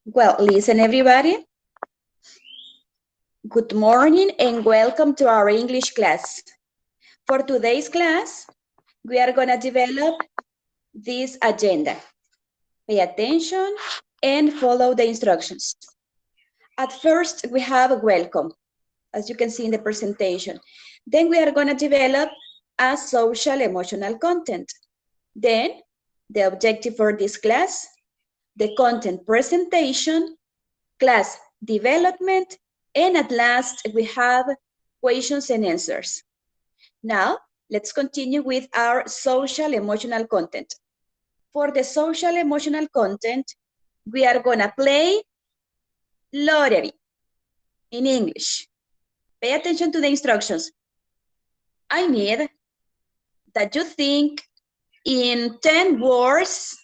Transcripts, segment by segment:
Well, listen, everybody. Good morning and welcome to our English class. For today's class, we are going to develop this agenda. Pay attention and follow the instructions. At first, we have a welcome, as you can see in the presentation. Then we are going to develop a social emotional content. Then, the objective for this class, the content presentation, class development, and at last, we have questions and answers. Now, let's continue with our social emotional content. For the social emotional content, we are going to play lottery in English. Pay attention to the instructions. I need that you think in 10 words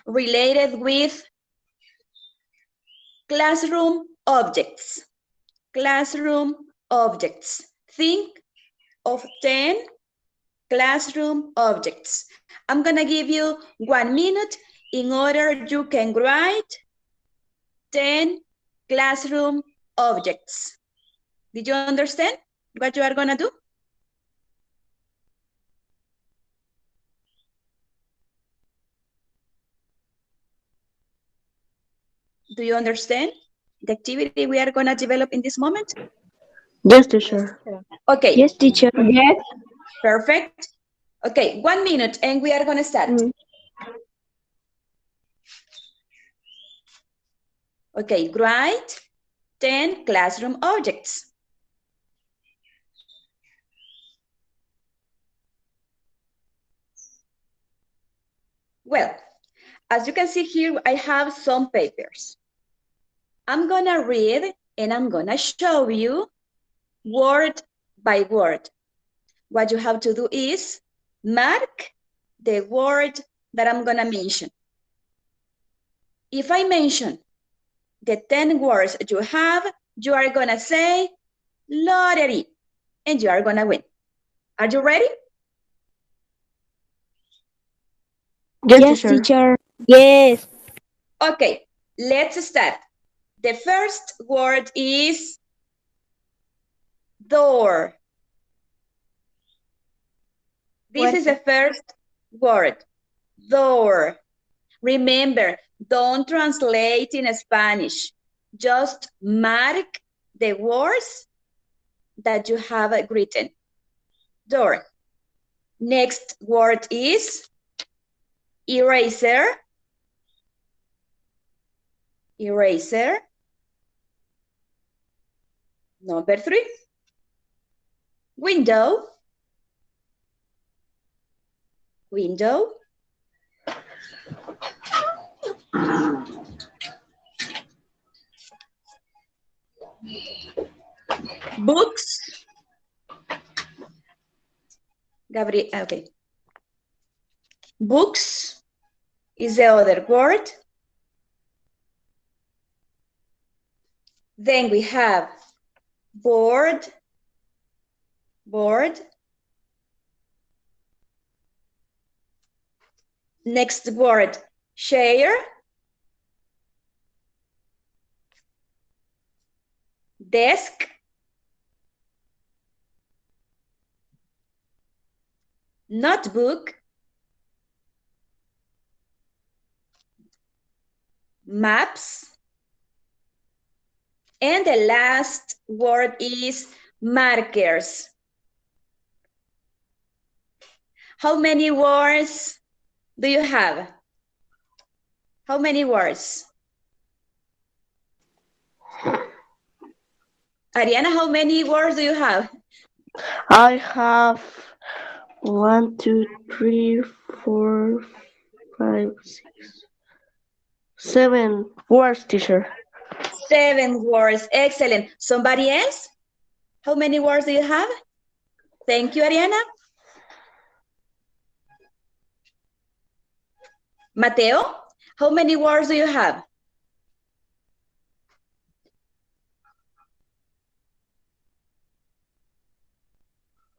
related with classroom objects. Classroom objects. Think of 10 classroom objects. I'm going to give you 1 minute in order you can write 10 classroom objects. Did you understand what you are going to do? Do you understand the activity we are going to develop in this moment? Yes, teacher. Okay. Yes, teacher. Yes. Perfect. Okay, 1 minute and we are going to start. Okay, write 10 classroom objects. Well, as you can see here, I have some papers. I'm going to read and I'm going to show you word by word. What you have to do is mark the word that I'm going to mention. If I mention the 10 words you have, you are going to say lottery and you are going to win. Are you ready? Yes, teacher. Yes. Okay, let's start. The first word is door. This is the first word, door. Remember, don't translate in Spanish. Just mark the words that you have written. Door. Next word is eraser. Eraser. Number 3. Window. Window. Books. Gabriel, okay. Books is the other word. Then we have board. Board. Next word, chair. Desk. Notebook. Maps. And the last word is markers. How many words do you have? How many words? Ariana, how many words do you have? I have 1, 2, 3, 4, 5, 6, 7 words, teacher. 7 words. Excellent. Somebody else? How many words do you have? Thank you, Ariana. Mateo, how many words do you have?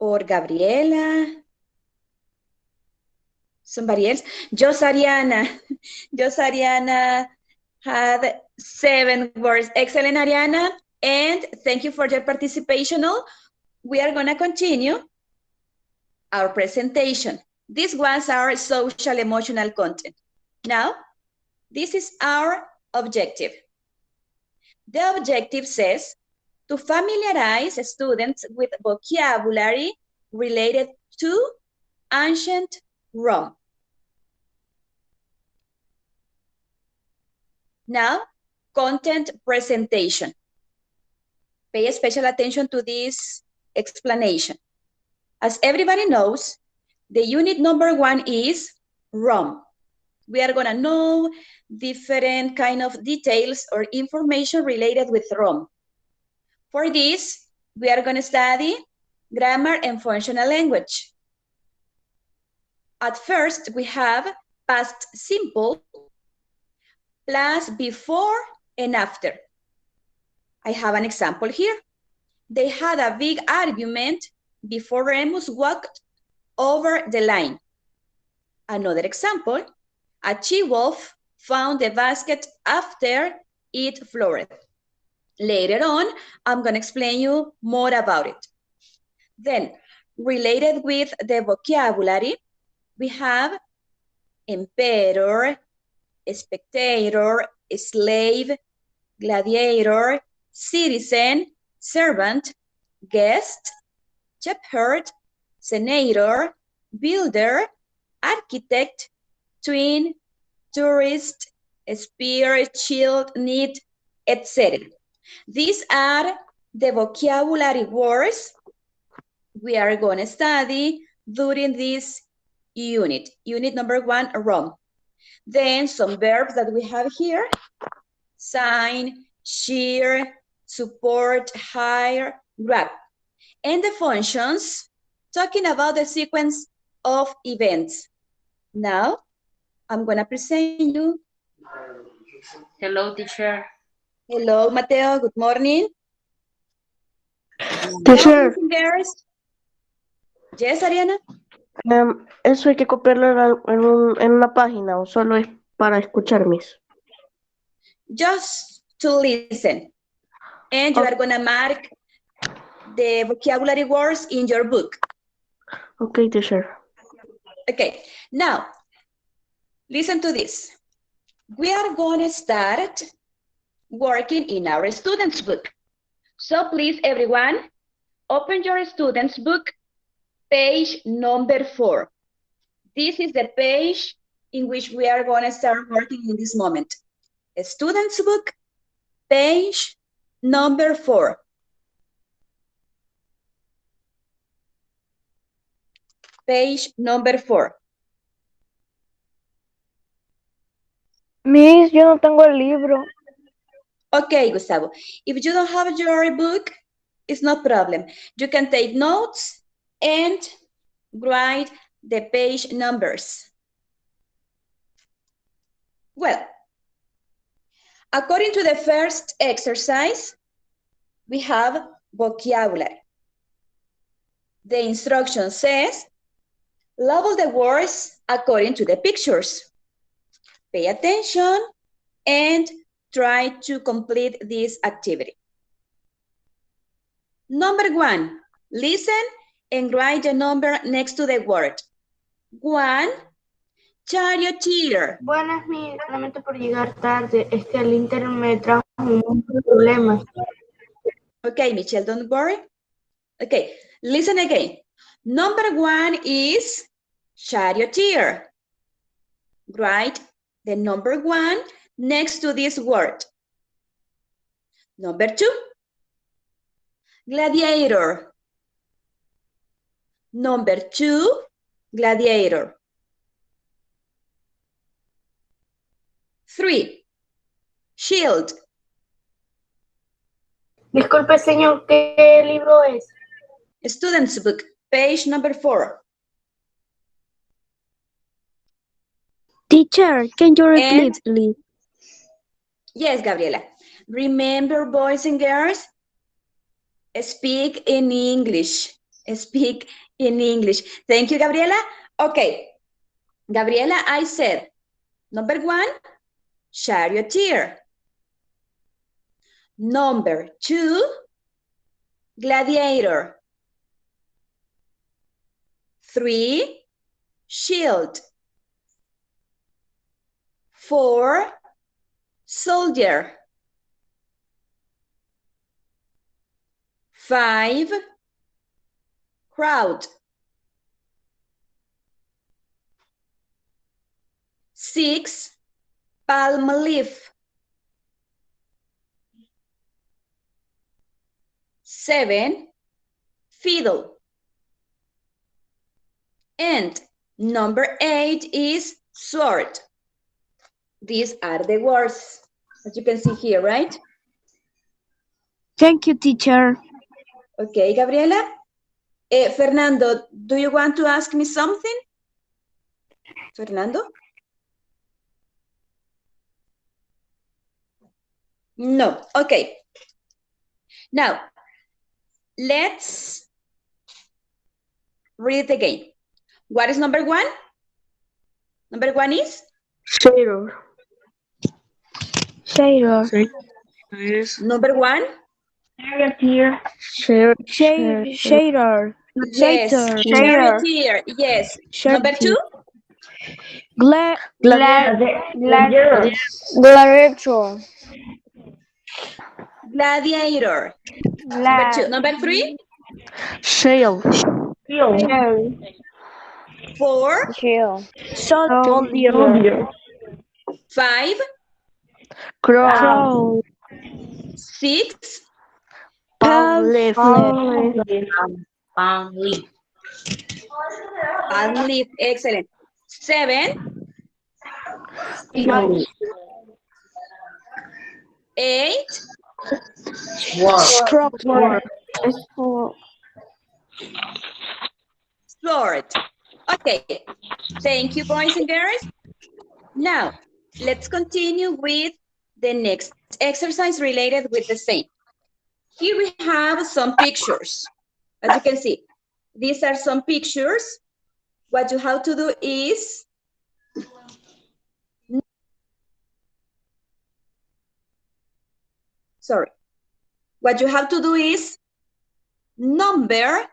Or Gabriela. Somebody else? Josariana. Josariana had 7 words. Excellent, Ariana. And thank you for your participation. We are going to continue our presentation. This was our social emotional content. Now, this is our objective. The objective says to familiarize students with vocabulary related to ancient Rome. Now, content presentation. Pay special attention to this explanation. As everybody knows, the unit number 1 is Rome. We are gonna know different kind of details or information related with Rome. For this, we are gonna study grammar and functional language. At first, we have past simple plus before and after. I have an example here. They had a big argument before Remus walked over the line. Another example, a she-wolf found the basket after it floated. Later on, I'm going to explain you more about it. Then, related with the vocabulary, we have emperor, spectator, slave, gladiator, citizen, servant, guest, shepherd, senator, builder, architect, twin, tourist, spear, shield, need, etc. These are the vocabulary words we are going to study during this unit. Unit number 1, Rome. Then some verbs that we have here: sign, shear, support, hire, grab. And the functions, talking about the sequence of events. Now, I'm going to present you. Hello, teacher. Hello, Mateo. Good morning. Teacher. Girls. Yes, Ariana. ¿Eso hay que copiarlo en una página o solo es para escuchar mis? Just to listen. And you are going to mark the vocabulary words in your book. Okay, teacher. Okay, now, listen to this. We are going to start working in our student's book. So please, everyone, open your student's book, page number 4. This is the page in which we are going to start working in this moment. A student's book, page number 4. Page number 4. Miss, yo no tengo el libro. Okay, Gustavo. If you don't have your book, it's no problem. You can take notes and write the page numbers. Well, according to the first exercise, we have vocabulary. The instruction says, label the words according to the pictures. Pay attention and try to complete this activity. Number 1, listen and write the number next to the word. 1, charioteer. Buenas, Miss, lamento por llegar tarde. Es que el internet me trajo muchos problemas. Okay, Michelle, don't worry. Okay, listen again. Number 1 is charioteer. Write the number 1 next to this word. Number 2, gladiator. Number 2, gladiator. 3, shield. Disculpe, señor, ¿qué libro es? Student's book, page number 4. Teacher, can you repeat, please? Yes, Gabriela. Remember, boys and girls, speak in English. Speak in English. Thank you, Gabriela. Okay. Gabriela, I said, number 1, charioteer. Number 2, gladiator. 3, shield. 4, soldier. 5, crowd. 6, palm leaf. 7, fiddle. And number 8 is sword. These are the words, as you can see here, right? Thank you, teacher. Okay, Gabriela. Fernando, do you want to ask me something? Fernando? No, okay. Now, let's read it again. What is number 1? Number 1 is? Sailor. Sailor. Number 1? Charioteer. Sailor. Yes, charioteer, yes. Number 2? Gladiator. Gladiator. Number 2. Number 3? Sail. 4? Soldier. 5? Crow. 6? Palm leaf. Palm leaf. Palm leaf, excellent. 7? Eagle. 8? Sword. Sword. Okay, thank you, boys and girls. Now, let's continue with the next exercise related with the same. Here we have some pictures. As you can see, these are some pictures. What you have to do is what you have to do is number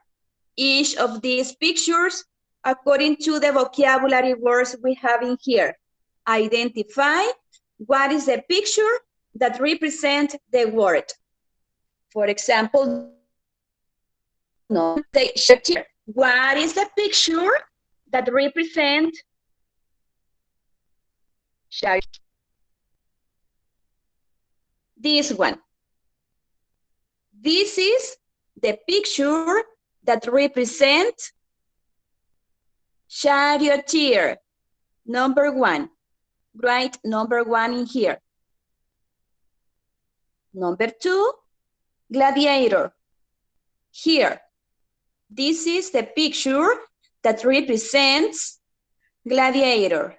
each of these pictures according to the vocabulary words we have in here. Identify what is the picture that represents the word. For example, no, what is the picture that represents this one? This is the picture that represents charioteer. Number 1. Write number 1 in here. Number 2, gladiator. Here. This is the picture that represents gladiator.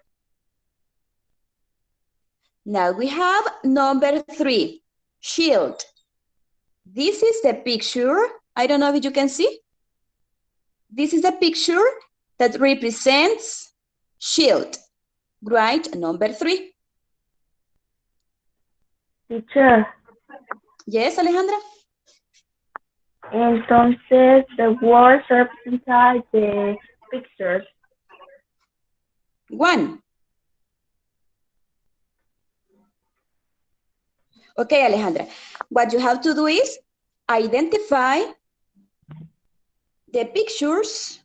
Now we have number 3, shield. This is the picture. I don't know if you can see. This is the picture that represents shield. Right, number 3. Teacher. Yes, Alejandra? Entonces, the words represent the pictures. 1. Okay, Alejandra. What you have to do is identify the pictures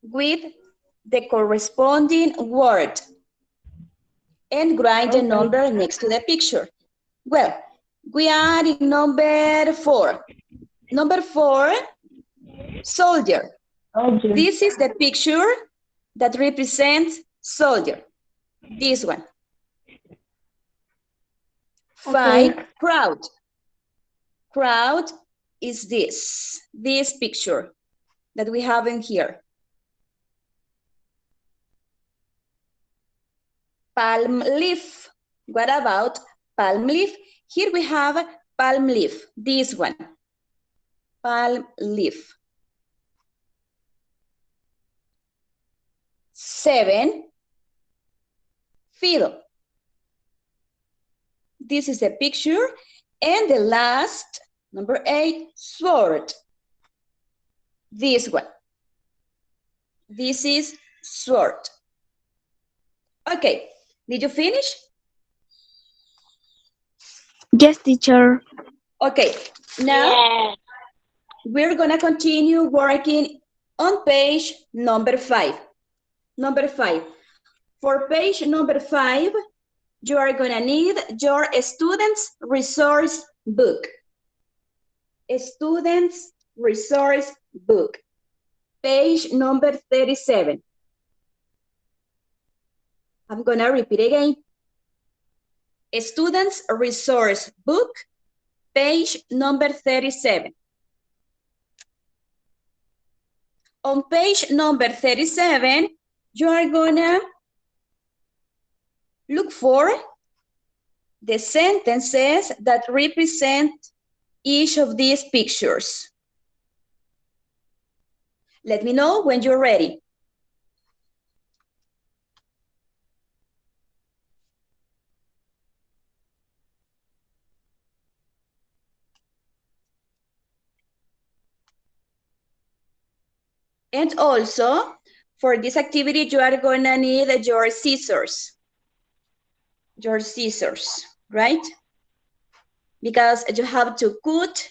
with the corresponding word and write the number next to the picture. Well, we are in number 4. Number 4, soldier. This is the picture that represents soldier. This one. 5, crowd. Crowd is this picture that we have in here. Palm leaf. What about palm leaf? Here we have palm leaf, this one. Palm leaf. 7, fiddle. This is a picture. And the last, number 8, sword. This one. This is sword. Okay, did you finish? Yes, teacher. Okay, now we're gonna continue working on page number 5. Number 5. For page number 5, you are gonna need your student's resource book. A student's resource book. Page number 37. I'm gonna repeat again. A student's resource book, page number 37. On page number 37, you are gonna look for the sentences that represent each of these pictures. Let me know when you're ready. And also, for this activity, you are gonna need your scissors. Your scissors, right? Because you have to cut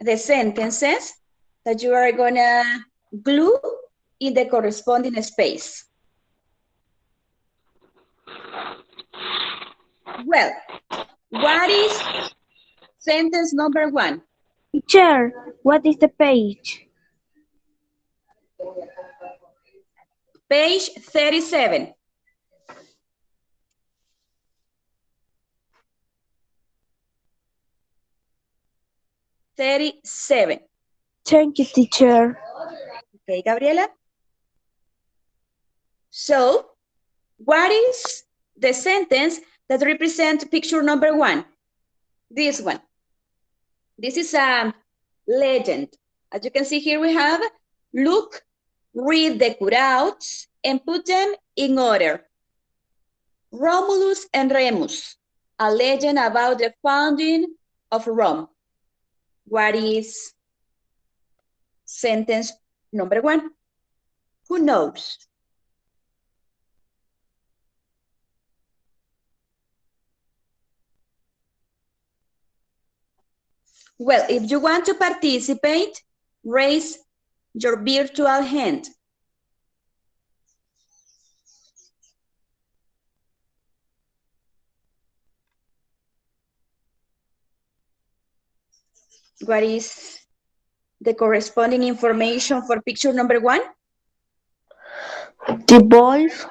the sentences that you are gonna glue in the corresponding space. Well, what is sentence number 1? Teacher, what is the page? Page 37. Thank you, teacher. Okay, Gabriela. So, what is the sentence that represents picture number 1? This one. This is a legend. As you can see here, we have look, read the cutouts, and put them in order. Romulus and Remus, a legend about the founding of Rome. What is sentence number 1? Who knows? Well, if you want to participate, raise your virtual hand. What is the corresponding information for picture number 1? The boys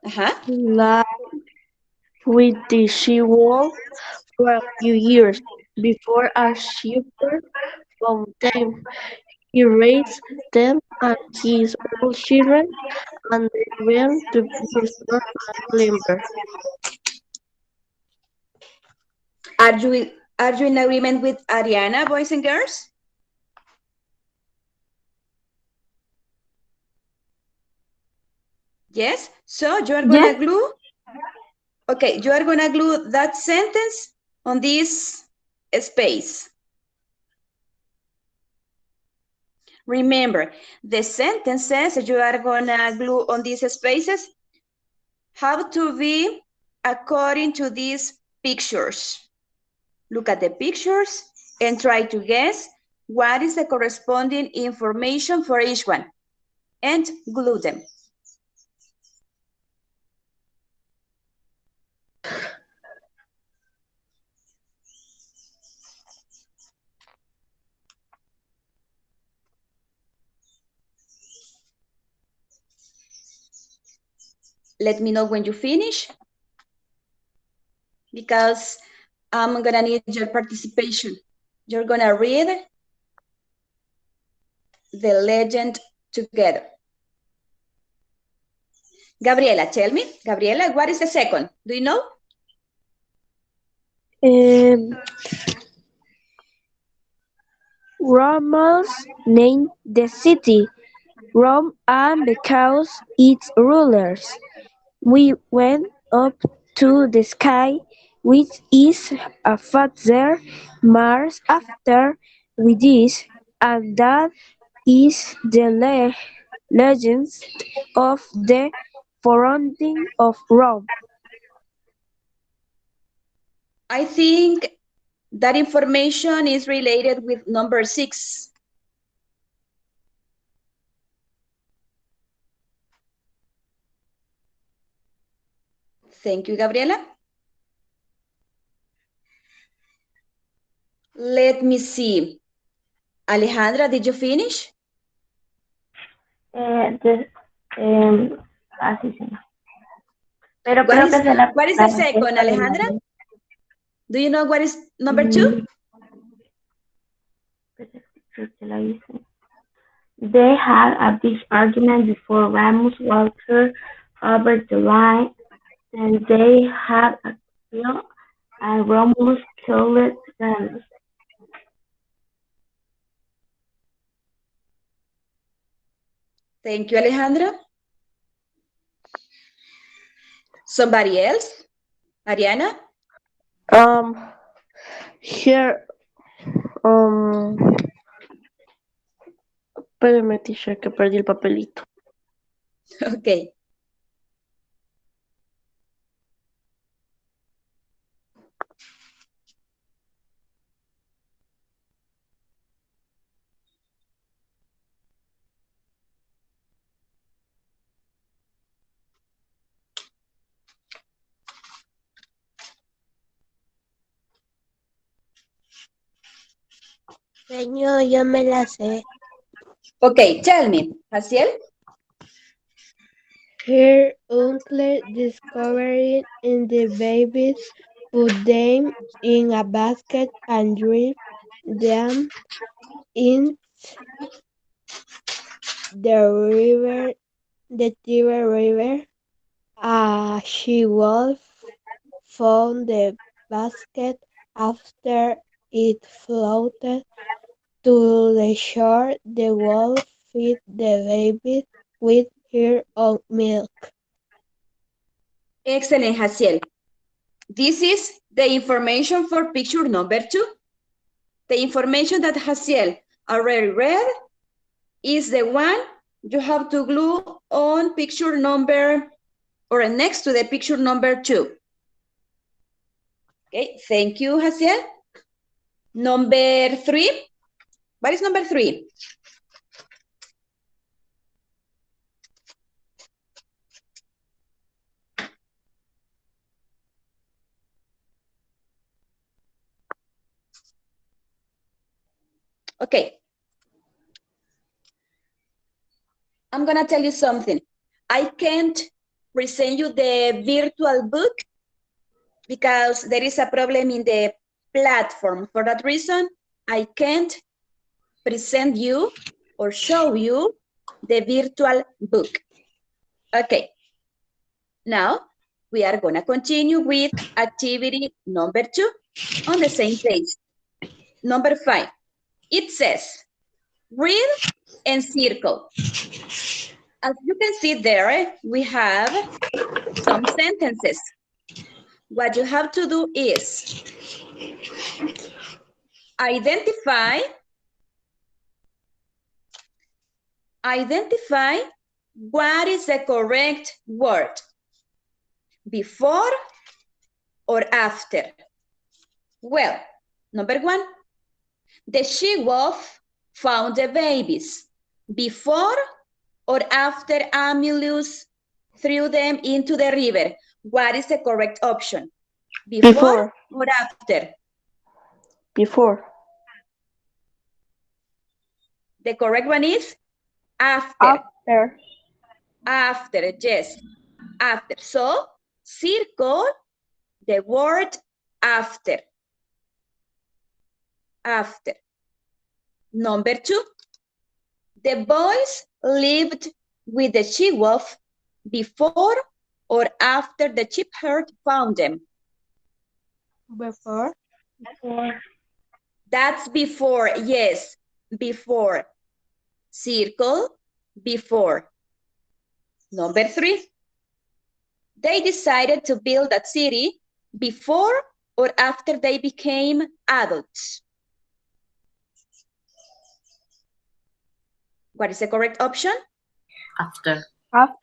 Uh-huh. lived with the she-wolf for a few years before a shepherd found them. He raised them and his own children, and they went to be strong and limber. Are you in agreement with Ariana, boys and girls? Yes? So you are gonna glue? Okay, you are gonna glue that sentence on this space. Remember, the sentences you are gonna glue on these spaces have to be according to these pictures. Look at the pictures and try to guess what is the corresponding information for each one, and glue them. Let me know when you finish, because I'm gonna need your participation. You're gonna read the legend together. Gabriela, tell me. Gabriela, what is the second? Do you know? Romulus named the city Rome and because its rulers We went up to the sky, which is a father Mars after we did, and that is the legend of the founding of Rome. I think that information is related with number 6. Thank you, Gabriela. Let me see. Alejandra, did you finish? Así sí. Pero creo que se la What is the second, Alejandra? Do you know what is number 2? They had a big argument before Ramos Walter over the line, and they had a kill, and Romulus killed them. Thank you, Alejandra. Somebody else? Ariana? Here, espérame, teacher, que perdí el papelito. Okay. Señor, yo me la sé. Okay, tell me, Haciel? Her uncle discovered in the babies, put them in a basket and dropped them in the Tiber River. A she-wolf found the basket after it floated to the shore. The wolf fed the babies with her own milk. Excellent, Haciel. This is the information for picture number 2. The information that Haciel already read is the one you have to glue on picture number, or next to the picture number 2. Okay, thank you, Haciel. Number 3. What is number 3? Okay. I'm gonna tell you something. I can't present you the virtual book because there is a problem in the platform. For that reason, I can't present you or show you the virtual book. Okay. Now, we are gonna continue with activity number 2 on the same page. Number 5, it says, read and circle. As you can see there, we have some sentences. What you have to do is identify what is the correct word, before or after. Well, number 1, the she-wolf found the babies before or after Amulus threw them into the river. What is the correct option? Before. Or after? Before. The correct one is after. After. After, yes, after. So, circle the word after. After. Number 2, the boys lived with the she-wolf before or after the shepherd found them? Before. That's before, yes, before. Circle before. Number 3, they decided to build a city before or after they became adults? What is the correct option? After.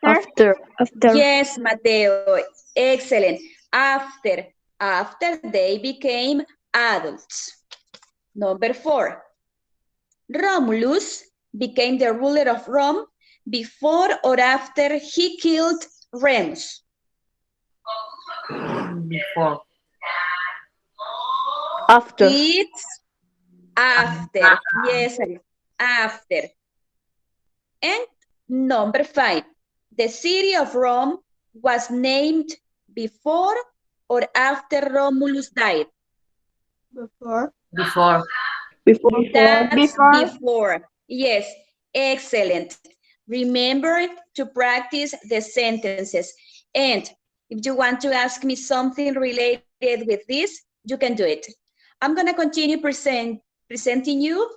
After. Yes, Mateo. Excellent. After they became adults. Number 4. Romulus became the ruler of Rome before or after he killed Remus? Before. After. It's after. Yes, after. And number 5. The city of Rome was named before or after Romulus died? Before. Before. That's before. Yes, excellent. Remember to practice the sentences. And if you want to ask me something related with this, you can do it. I'm going to continue presenting you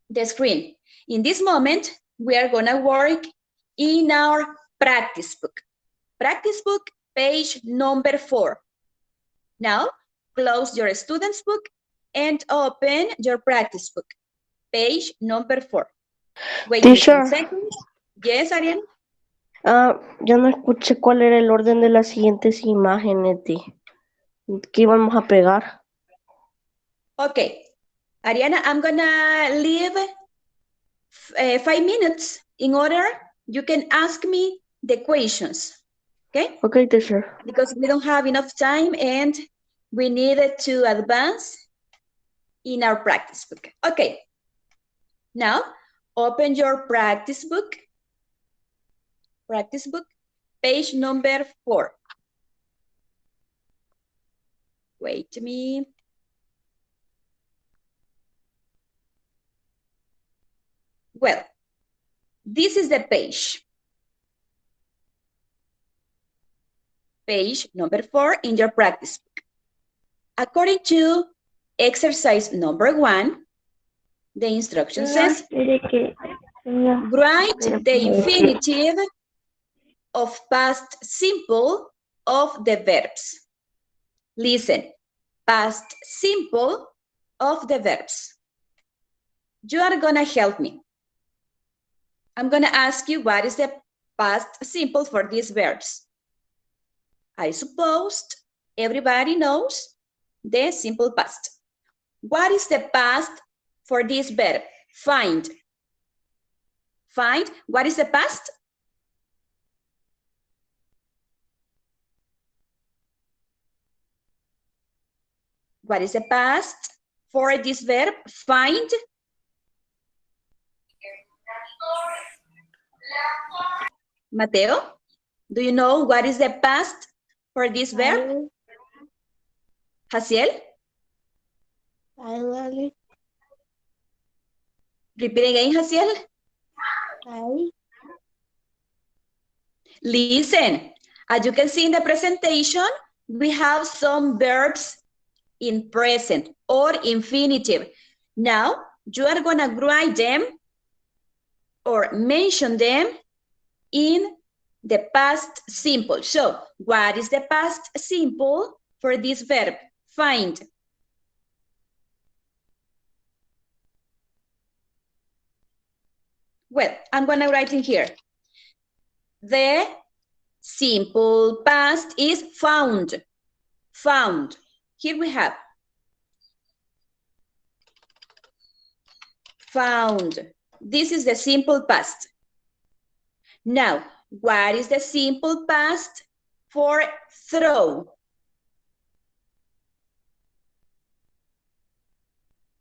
the screen. In this moment, we are going to work in our practice book. Practice book, page number 4. Now, close your student's book and open your practice book, page number 4. Wait a second. Yes, Ariel. Ya no escuché cuál era el orden de las siguientes imágenes que íbamos a pegar. Okay. Ariana, I'm gonna leave 5 minutes in order you can ask me the questions. Okay? Okay, teacher. Because we don't have enough time and we needed to advance in our practice book. Okay. Now, open your practice book. Practice book, page number 4. Wait a minute. Well, this is the page. Page number 4 in your practice book. According to exercise number 1, the instruction says, write the infinitive of past simple of the verbs. Listen, past simple of the verbs. You are gonna help me. I'm gonna ask you what is the past simple for these verbs. I suppose everybody knows the simple past. What is the past for this verb? Find. Find. What is the past? What is the past for this verb? Find. Mateo, do you know what is the past for this verb? Haciel? Repeat again, Haciel. Listen, as you can see in the presentation, we have some verbs in present or infinitive. Now, you are going to write them or mention them in the past simple. So, what is the past simple for this verb? Find. Well, I'm going to write in here. The simple past is found. Found. Here we have found. This is the simple past. Now, what is the simple past for throw?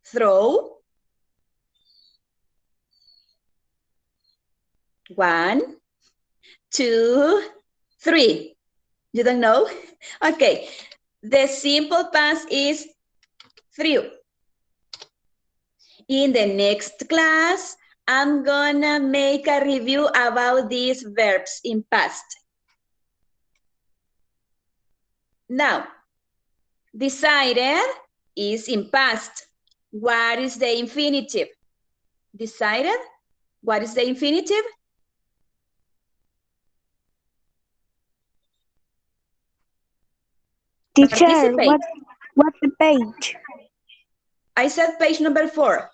Throw. 1, 2, 3. You don't know? Okay. The simple past is threw. In the next class, I'm gonna make a review about these verbs in past. Now, decided is in past. What is the infinitive? Decided? What is the infinitive? Teacher, Participate. what's the page? I said page number 4.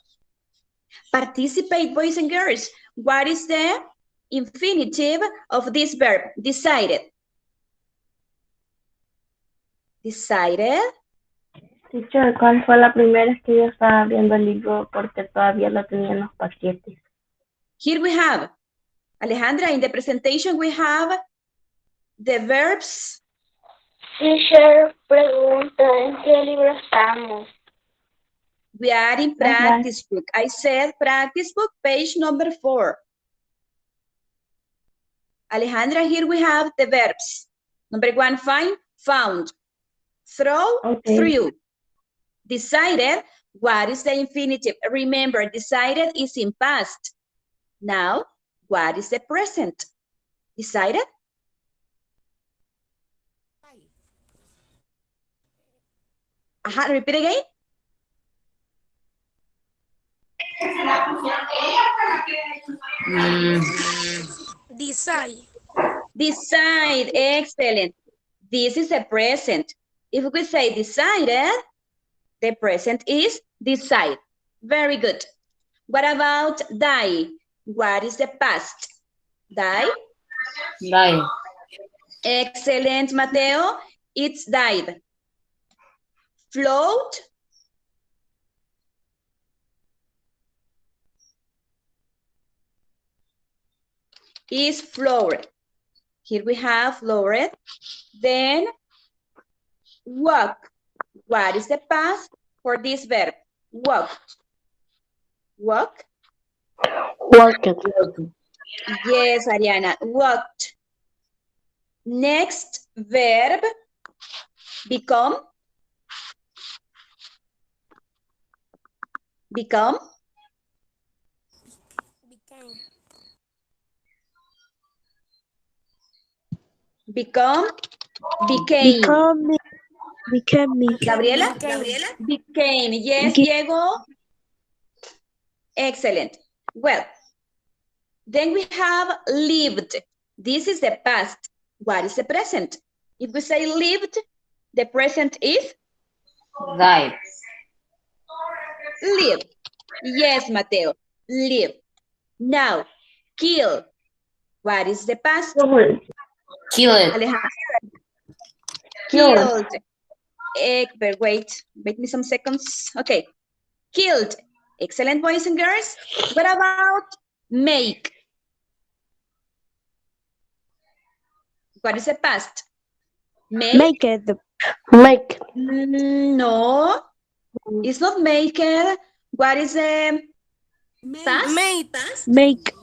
Participate, boys and girls. What is the infinitive of this verb? Decided. Decided. Teacher, ¿cuál fue la primera? Es que yo estaba abriendo el libro porque todavía lo tenía en los paquetes. Here we have, Alejandra, in the presentation we have the verbs. Teacher, pregunta, ¿en qué libro estamos? We are in practice book. I said practice book, page number 4. Alejandra, here we have the verbs. Number 1, find, found. Throw, Okay. threw. Decided, what is the infinitive? Remember, decided is in past. Now, what is the present? Decided? Repeat again. Decide. Decide, excellent. This is the present. If we say decided, the present is decide. Very good. What about die? What is the past? Die? Die. Excellent, Mateo. It's died. Float? Is floored. Here we have floored. Then walk. What is the past for this verb? Walked. Walk? Walked. Yes, Ariana, walked. Next verb, become. Become. Become. Became. Became. Gabriela? Gabriela? Became. Yes, Diego. Excellent. Well, then we have lived. This is the past. What is the present? If we say lived, the present is? Died. Live. Yes, Mateo. Live. Now, kill. What is the past? Killed. Alejandra. Killed. But wait me some seconds. Okay. Killed. Excellent, boys and girls. What about make? What is the past? Make? Make it. Make. No, it's not maker. What is the past? Make.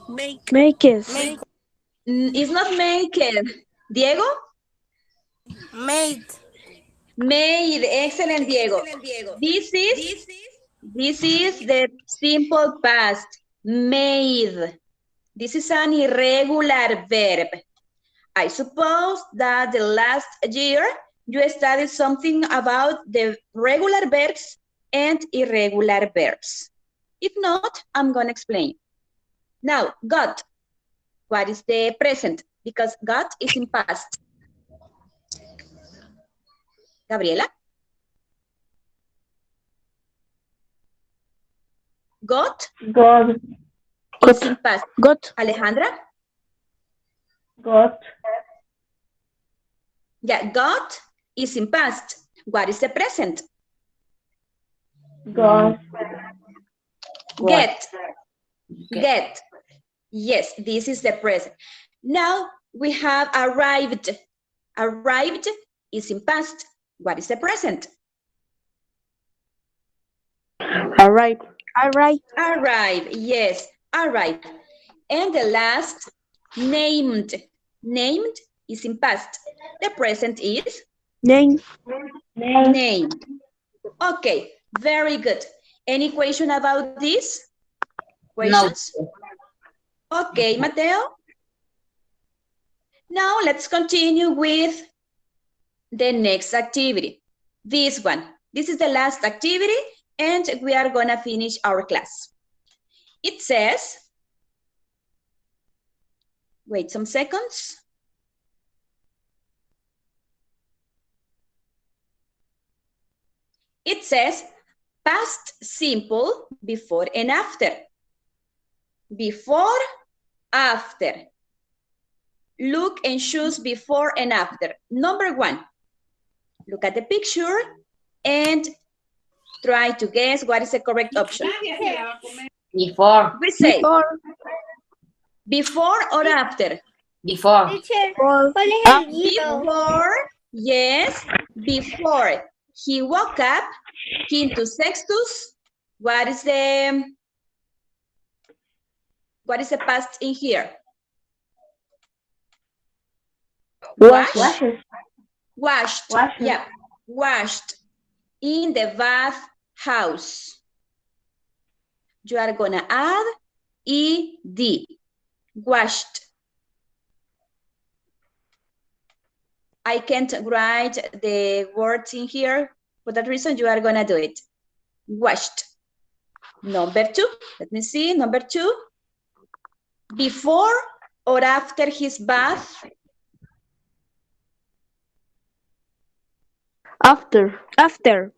Make it. It's not maker. Diego? Made. Made. Excellent, Diego. This is the simple past. Made. This is an irregular verb. I suppose that the last year you studied something about the regular verbs and irregular verbs. If not, I'm going to explain. Now, got. What is the present? Because got is in past. Gabriela? Got? Got. Is in past. Got. Alejandra? Got. Yeah, got is in past. What is the present? Got. Get. Get. Yes, this is the present. Now we have arrived. Arrived is in past. What is the present? Arrive. Arrive. Yes, arrive. And the last, named. Named is in past. The present is? Name. Named. Okay, very good. Any question about this? Questions? No. Okay, Mateo. Now let's continue with the next activity. This one. This is the last activity and we are gonna finish our class. It says, wait some seconds. It says past simple before and after. Before, after. Look and choose before and after. Number 1, look at the picture and try to guess what is the correct option. Before. We say before or after? Before. Before, yes, before he woke up, quintus sextus. What is the past in here? Washed. Yeah, washed in the bath house. You are gonna add ed, washed. I can't write the words in here. For that reason, you are gonna do it. Washed. Number 2, let me see, number 2. Before or after his bath? After. After,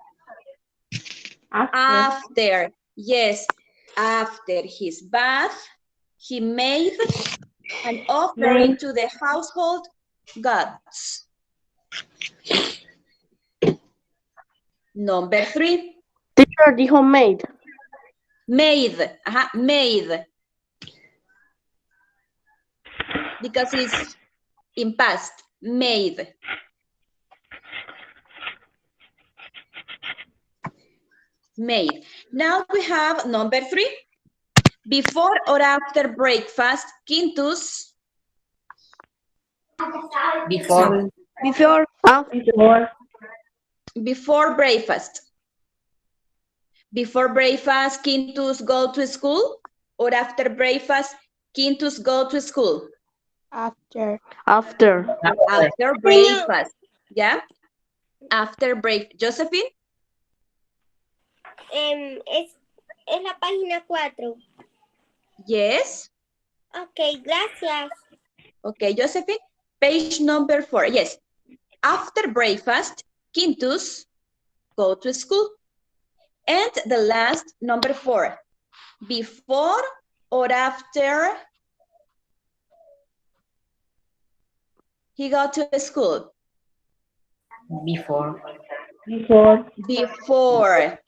yes. After his bath, he made an offering to the household gods. Number 3. Teacher dijo made. Made, made. Because it's in past, made. Made. Now we have number 3. Before or after breakfast, quintus. Before. Before breakfast. Before breakfast, quintus go to school, or after breakfast, quintus go to school? After. After breakfast. Yeah. After break. Josephine? Es la página 4. Yes. Ok, gracias. Okay, Josephine. Page number 4. Yes. After breakfast, quintus go to school. And the last, number 4. Before or after he got to school? Before. Before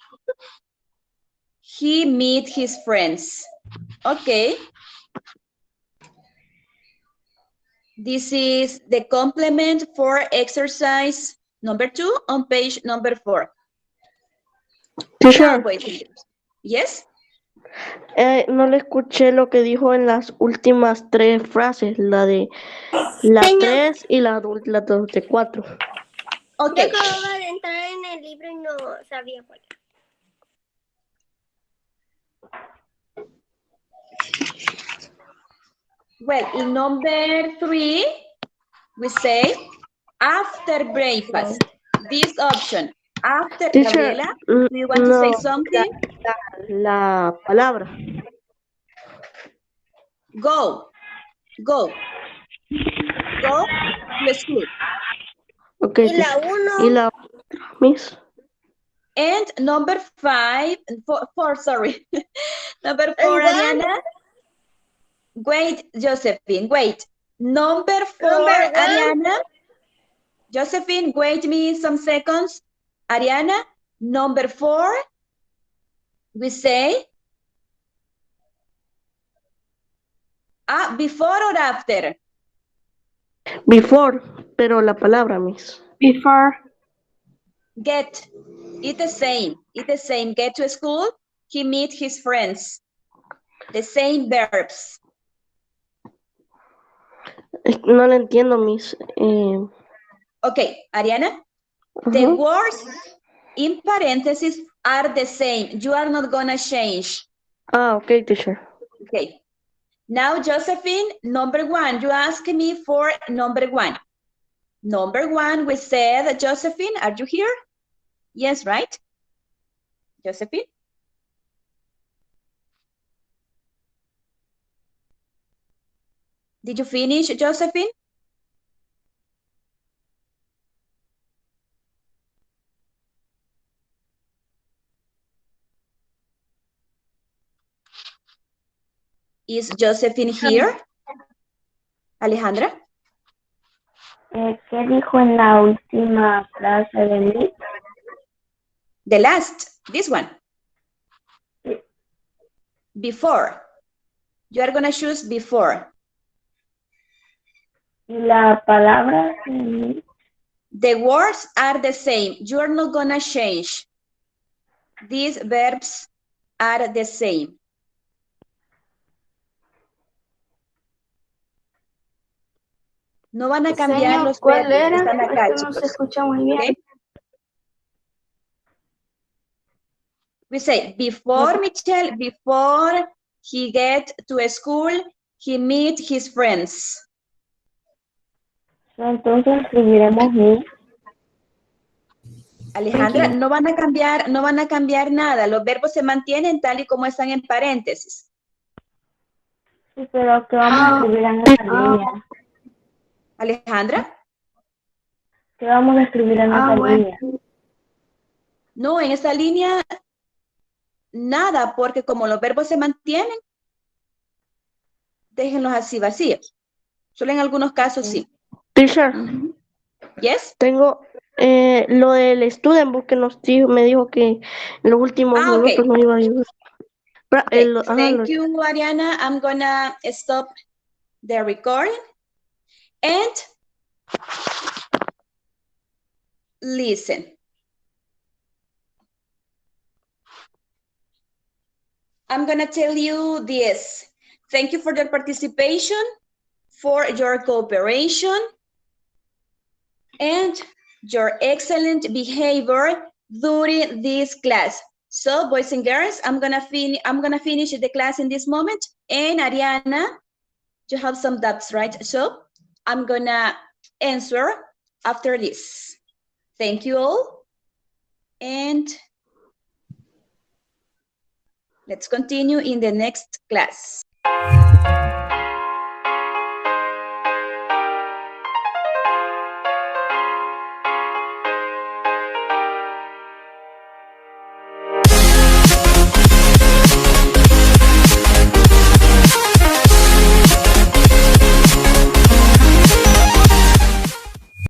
he meet his friends. Okay. This is the complement for exercise number 2 on page number 4. Teacher, Now, wait. Yes? no le escuché lo que dijo en las últimas 3 frases, la de la 3 y la de 4. Okay. Yo acababa de entrar en el libro y no sabía cuál. Well, in number 3, we say after breakfast. This option. After, Teacher, Gabriela, do you want to say something? La palabra. Go to school. Okay, Y la 1. y la Miss. And number 4, sorry. Number 4, Ariana. Wait, Josephine, wait. Number 4, Ariana. Josephine, wait me some seconds. Ariana, number 4, we say before or after? Before, pero la palabra, Miss. Before. Get. It's the same. It's the same. Get to school, he meet his friends. The same verbs. No le entiendo, Miss. Okay, Ariana. The words in parentheses are the same. You are not gonna change. Okay, teacher. Okay. Now, Josephine, number 1. You asked me for number 1. Number 1, we said, Josephine, are you here? Yes, right? Josephine? Did you finish, Josephine? Is Josephine here? Alejandra? ¿Qué dijo en la última frase de mí? The last, this one. Before. You are going to choose before. ¿Y la palabra de mí? The words are the same. You're not going to change. These verbs are the same. No van a cambiar Señor, los ¿cuál verbos que era? están acá, Es que no se chicos. escucha muy bien. Okay? We say, before Michelle, before he get to school, he meet his friends. Entonces escribiremos mí. Alejandra, no van a cambiar nada. Los verbos se mantienen tal y como están en paréntesis. Sí, pero ¿qué vamos a escribir en esa línea? Alejandra, ¿Qué vamos a escribir en esa línea? no, en esa línea nada, porque como los verbos se mantienen, déjenlos así vacíos. Solo en algunos casos sí. Teacher, Yes. tengo lo del student book que me dijo que en los últimos minutos okay. no iba a ayudar. Okay. Thank you, Ariana. I'm gonna stop the recording and listen. I'm gonna tell you this. Thank you for your participation, for your cooperation, and your excellent behavior during this class. So, boys and girls, I'm gonna finish the class in this moment. And Ariana, you have some doubts, right? So, I'm gonna answer after this. Thank you all. And let's continue in the next class.